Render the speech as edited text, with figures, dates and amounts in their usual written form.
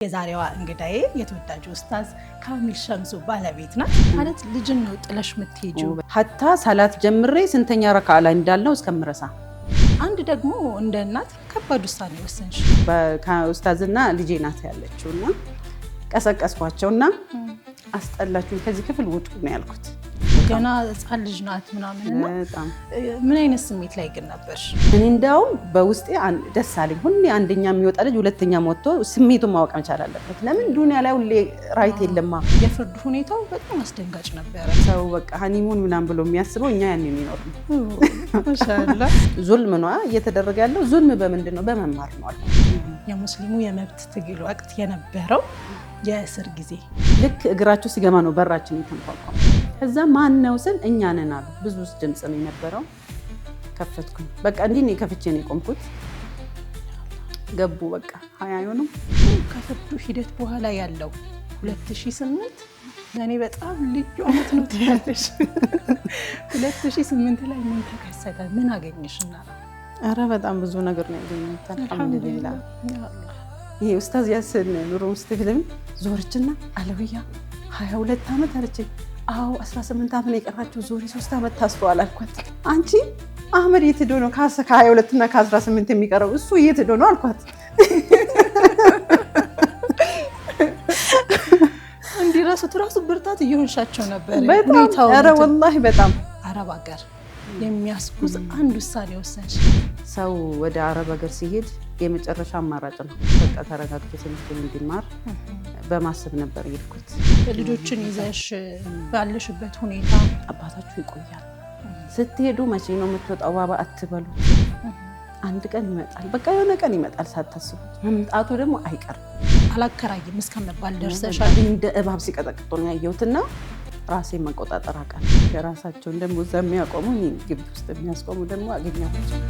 የዛሬዋ እንግዳዬ የተወዳጁ ኡስታዝ ካሚል ሸምሱ ባለቤት ናት። ማለት ልጅን ነው ጥለሽ የምትሄጂው። ሀታ ሰላት ጀምሬ ስንተኛ ረካ ላይ እንዳልነው እስከምረሳ። አንድ ደግሞ እንደ እናት ከባድ ውሳኔ ወሰንሽ። በኡስታዝና ልጄ ናት ያለችውና ቀሰቀስኳቸውና አስጠላችሁኝ ከዚህ ክፍል ውጡ ነው ያልኩት። ገና ህፃን ልጅ ናት ምናምንና ምን አይነት ስሜት ላይ ግን ነበርሽ? እኔ እንዳውም በውስጤ ደስ አለኝ። ሁሌ አንደኛ የሚወጣ ልጅ ሁለተኛ ወጥቶ ስሜቱን ማወቅ መቻል አለበት። ለምን ዱንያ ላይ ሁሌ ራይት የለማ። የፍርድ ሁኔታው በጣም አስደንጋጭ ነበረ። ሰው በቃ ሀኒሙን ምናምን ብሎ የሚያስበው እኛ ያን የሚኖር ነው። ማሻአላህ ዙልም ነው እየተደረገ ያለው። ዙልም በምንድን ነው? በመማር ነው። የሙስሊሙ የመብት ትግል ወቅት የነበረው የእስር ጊዜ ልክ እግራቸው ሲገማ ነው በራችን የተንኳኳው። ከዛ ማን ነው ስል እኛ ነን አሉ። ብዙ ድምጽ ነው የነበረው። ከፈትኩኝ። በቃ እንዲህ ነው ከፍቼ ነው የቆምኩት። ገቡ በቃ 20 አይሆንም። ከፍርዱ ሂደት በኋላ ያለው 2008 ለኔ በጣም ልዩ አመት ነው ትያለሽ። 2008 ላይ ምን ተከሰተ? ምን አገኘሽና? አረ በጣም ብዙ ነገር ነው ያገኘሁት። አልሐምዱሊላህ። ይሄ ኡስታዝ ያስን ኑሮ ውስጥ ፊልም ዞርችና አለብያ 22 አመት አለችኝ። አዎ 18 አመት ነው የቀራችሁ፣ ዞሪ 3 አመት ታስሯል አልኳት። አንቺ አህመድ የት ሄዶ ነው ከ22 እና ከ18 የሚቀረው? እሱ የት ሄዶ ነው አልኳት። እንዲረሱት ራሱ ብርታት እየሆንሻቸው ነበር። በጣም ኧረ ወላሂ በጣም አረብ ሀገር የሚያስጉዝ አንድ ውሳኔ ወሰንሽ። ሰው ወደ አረብ ሀገር ሲሄድ የመጨረሻ አማራጭ ነው በቃ ተረጋግቶ ትምህርቱን እንዲማር በማሰብ ነበር የሄድኩት። ልጆችን ይዘሽ ባለሽበት ሁኔታ አባታችሁ ይቆያል። ስትሄዱ መቼ ነው የምትወጣው ባባ አትበሉ። አንድ ቀን ይመጣል፣ በቃ የሆነ ቀን ይመጣል ሳታስቡት። መምጣቱ ደግሞ አይቀርም። አላከራይም እስከመባል ደርሰሻል። እንደ እባብ ሲቀጠቅጡ ነው ያየሁትና ራሴን መቆጣጠር አቃተኝ። የራሳቸውን ደግሞ እዛ የሚያቆሙ ግቢ ውስጥ የሚያስቆሙ ደግሞ አገኘኋቸው።